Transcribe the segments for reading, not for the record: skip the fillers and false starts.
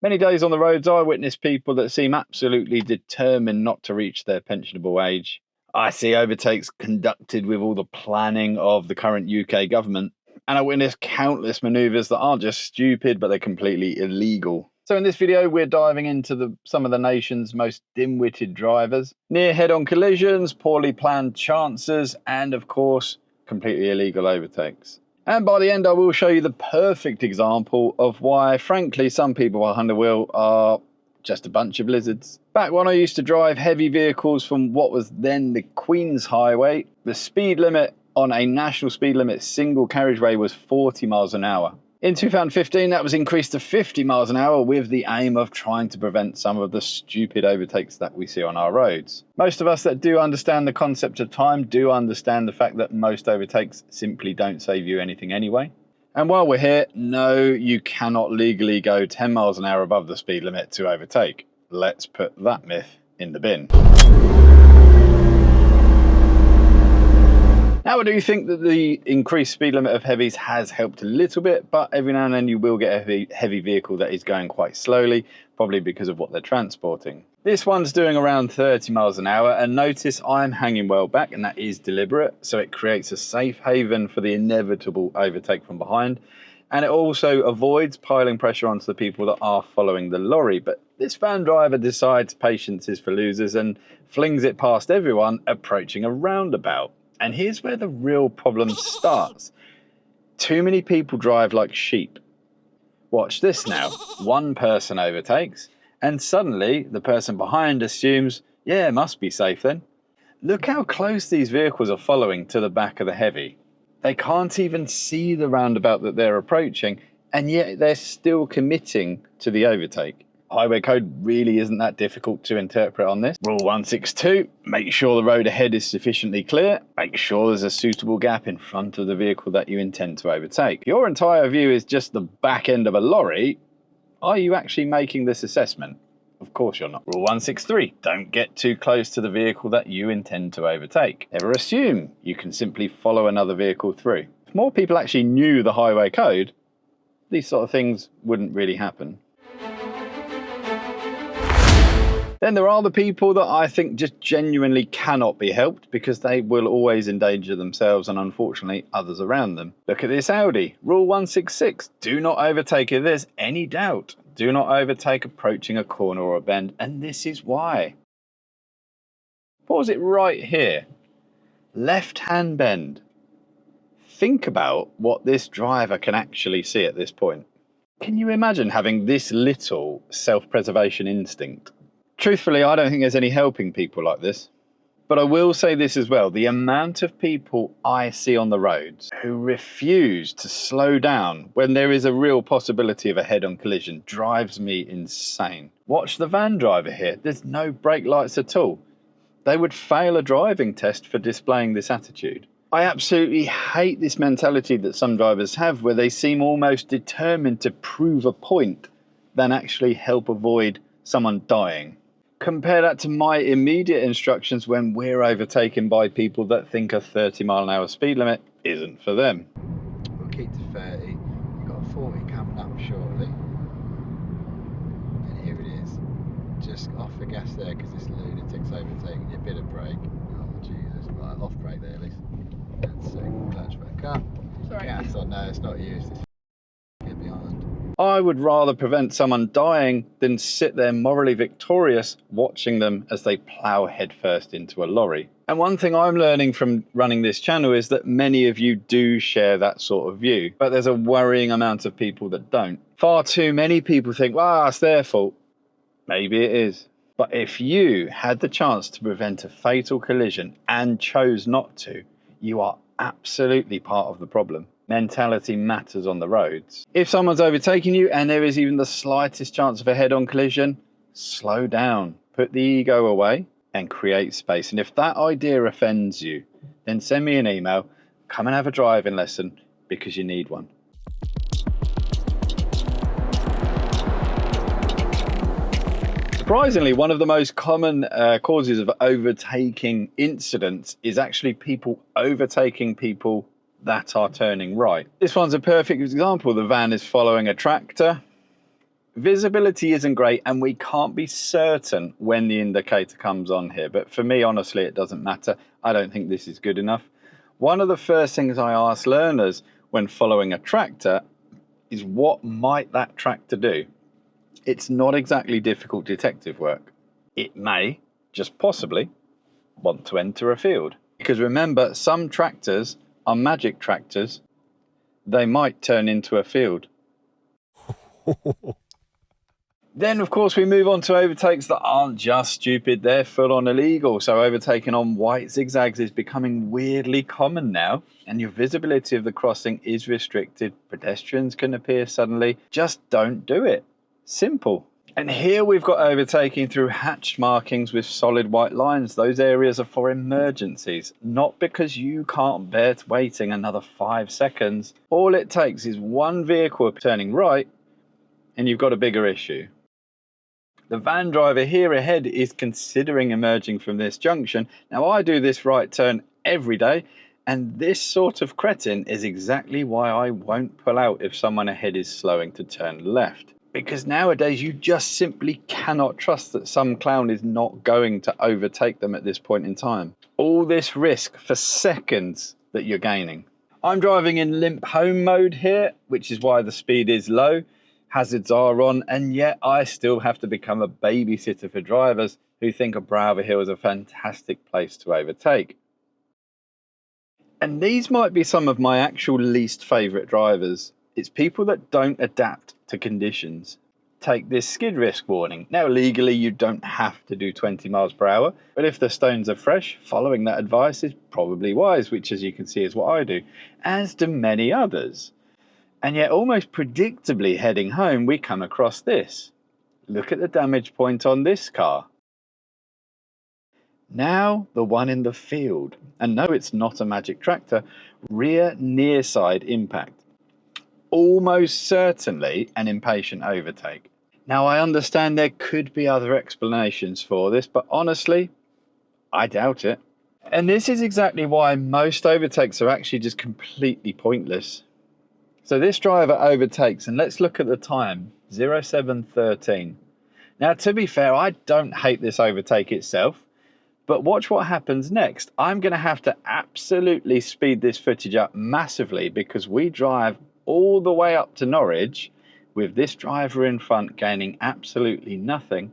Many days on the roads, I witness people that seem absolutely determined not to reach their pensionable age. I see overtakes conducted with all the planning of the current UK government, and I witness countless manoeuvres that aren't just stupid, but they're completely illegal. So in this video, we're diving into some of the nation's most dim-witted drivers, near head-on collisions, poorly planned chances, and of course, completely illegal overtakes. And by the end, I will show you the perfect example of why, frankly, some people behind the wheel are just a bunch of lizards. Back when I used to drive heavy vehicles from what was then the Queen's Highway, the speed limit on a national speed limit single carriageway was 40 miles an hour. In 2015, that was increased to 50 miles an hour with the aim of trying to prevent some of the stupid overtakes that we see on our roads. Most of us that do understand the concept of time do understand the fact that most overtakes simply don't save you anything anyway. And while we're here, no, you cannot legally go 10 miles an hour above the speed limit to overtake. Let's put that myth in the bin. Now, I do think that the increased speed limit of heavies has helped a little bit, but every now and then you will get a heavy vehicle that is going quite slowly, probably because of what they're transporting. This one's doing around 30 miles an hour, and notice I'm hanging well back, and that is deliberate, so it creates a safe haven for the inevitable overtake from behind, and it also avoids piling pressure onto the people that are following the lorry. But this van driver decides patience is for losers and flings it past everyone approaching a roundabout. And here's where the real problem starts. Too many people drive like sheep. Watch this now. One person overtakes, and suddenly the person behind assumes, yeah, it must be safe then. Look how close these vehicles are following to the back of the heavy. They can't even see the roundabout that they're approaching, and yet they're still committing to the overtake. Highway code really isn't that difficult to interpret on this. Rule 162, make sure the road ahead is sufficiently clear. Make sure there's a suitable gap in front of the vehicle that you intend to overtake. If your entire view is just the back end of a lorry, are you actually making this assessment? Of course you're not. Rule 163, don't get too close to the vehicle that you intend to overtake. Never assume you can simply follow another vehicle through. If more people actually knew the highway code, these sort of things wouldn't really happen. Then there are the people that I think just genuinely cannot be helped because they will always endanger themselves and unfortunately others around them. Look at this Audi. Rule 166, do not overtake if there's any doubt. Do not overtake approaching a corner or a bend, and this is why. Pause it right here. Left-hand bend. Think about what this driver can actually see at this point. Can you imagine having this little self-preservation instinct? Truthfully, I don't think there's any helping people like this. But I will say this as well, the amount of people I see on the roads who refuse to slow down when there is a real possibility of a head-on collision drives me insane. Watch the van driver here, there's no brake lights at all. They would fail a driving test for displaying this attitude. I absolutely hate this mentality that some drivers have where they seem almost determined to prove a point than actually help avoid someone dying. Compare that to my immediate instructions when we're overtaken by people that think a 30 mile an hour speed limit isn't for them. We'll keep to 30, you've got a 40 coming up shortly. And here it is. Just off the gas there because this lunatic's overtaking you, bit of brake. Oh Jesus, right, off brake there at least. That's it, clutch back up. Sorry. Gas on, no, it's not used. Get behind. I would rather prevent someone dying than sit there morally victorious watching them as they plough headfirst into a lorry. And one thing I'm learning from running this channel is that many of you do share that sort of view, but there's a worrying amount of people that don't. Far too many people think, well, it's their fault. Maybe it is. But if you had the chance to prevent a fatal collision and chose not to, you are absolutely part of the problem. Mentality matters on the roads. If someone's overtaking you and there is even the slightest chance of a head-on collision, slow down, put the ego away and create space. And if that idea offends you, then send me an email, come and have a driving lesson because you need one. Surprisingly, one of the most common causes of overtaking incidents is actually people overtaking people that are turning right. This one's a perfect example. The van is following a tractor Visibility isn't great and we can't be certain when the indicator comes on here, but for me, honestly, it doesn't matter. I don't think this is good enough. One of the first things I ask learners when following a tractor is, what might that tractor do? It's not exactly difficult detective work. It may, just possibly, want to enter a field. Because remember, some tractors are magic tractors. They might turn into a field. Then, of course, we move on to overtakes that aren't just stupid, they're full on illegal. So overtaking on white zigzags is becoming weirdly common now, and your visibility of the crossing is restricted. Pedestrians can appear suddenly. Just don't do it. Simple. And here we've got overtaking through hatched markings with solid white lines. Those areas are for emergencies, not because you can't bear waiting another 5 seconds. All it takes is one vehicle turning right, and you've got a bigger issue. The van driver here ahead is considering emerging from this junction. Now, I do this right turn every day, and this sort of cretin is exactly why I won't pull out if someone ahead is slowing to turn left. Because nowadays you just simply cannot trust that some clown is not going to overtake them at this point in time. All this risk for seconds that you're gaining. I'm driving in limp home mode here, which is why the speed is low. Hazards are on, and yet I still have to become a babysitter for drivers who think a Browser Hill is a fantastic place to overtake. And these might be some of my actual least favourite drivers. It's people that don't adapt to conditions. Take this skid risk warning. Now, legally you don't have to do 20 miles per hour, but if the stones are fresh, following that advice is probably wise, which, as you can see, is what I do, as do many others. And yet, almost predictably heading home, we come across this. Look at the damage point on this car. Now, the one in the field. And no, it's not a magic tractor. Rear near side impact. Almost certainly an impatient overtake. Now, I understand there could be other explanations for this, but honestly, I doubt it. And this is exactly why most overtakes are actually just completely pointless. So this driver overtakes, and let's look at the time, 07:13. Now, to be fair, I don't hate this overtake itself, but watch what happens next. I'm going to have to absolutely speed this footage up massively because we drive all the way up to Norwich with this driver in front gaining absolutely nothing,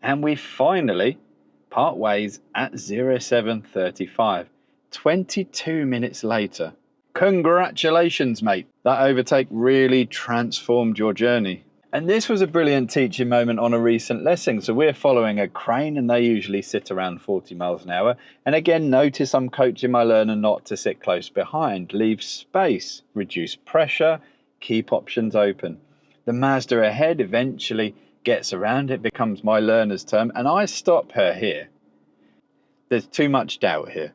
and we finally part ways at 07:35, 22 minutes later. Congratulations, mate. That overtake really transformed your journey. And this was a brilliant teaching moment on a recent lesson. So we're following a crane and they usually sit around 40 miles an hour. And again, notice I'm coaching my learner not to sit close behind. Leave space, reduce pressure, keep options open. The Mazda ahead eventually gets around, it becomes my learner's turn, and I stop her here. There's too much doubt here.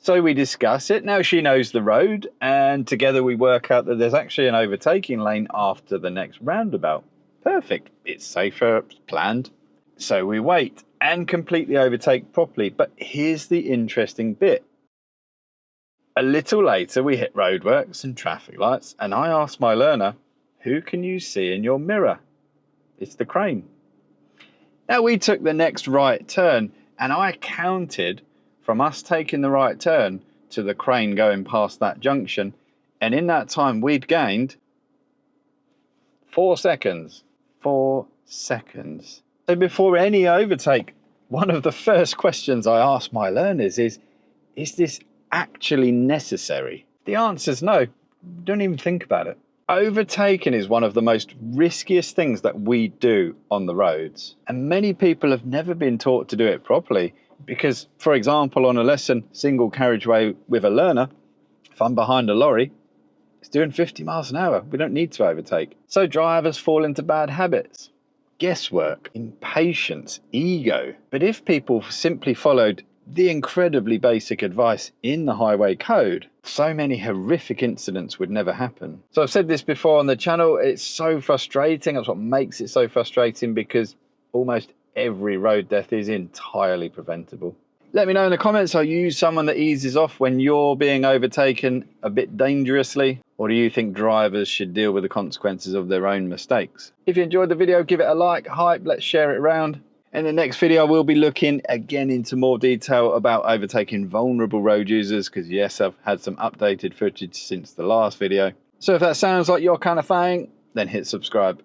So we discuss it. Now she knows the road, and together we work out that there's actually an overtaking lane after the next roundabout. Perfect. It's safer, planned. So we wait and complete the overtake properly. But here's the interesting bit. A little later we hit roadworks and traffic lights, and I ask my learner, who can you see in your mirror? It's the crane. Now we took the next right turn, and I counted from us taking the right turn to the crane going past that junction, and in that time we'd gained 4 seconds. 4 seconds. So before any overtake, one of the first questions I ask my learners is this actually necessary? The answer is no. Don't even think about it. Overtaking is one of the most riskiest things that we do on the roads, and many people have never been taught to do it properly. Because, for example, on a lesson, single carriageway with a learner, if I'm behind a lorry, it's doing 50 miles an hour. We don't need to overtake. So drivers fall into bad habits, guesswork, impatience, ego. But if people simply followed the incredibly basic advice in the highway code, so many horrific incidents would never happen. So I've said this before on the channel, it's so frustrating. That's what makes it so frustrating, because almost every road death is entirely preventable. Let me know in the comments, are you someone that eases off when you're being overtaken a bit dangerously? Or do you think drivers should deal with the consequences of their own mistakes? If you enjoyed the video, give it a like, hype, let's share it around. In the next video, we'll be looking again into more detail about overtaking vulnerable road users, because yes, I've had some updated footage since the last video. So if that sounds like your kind of thing, then hit subscribe.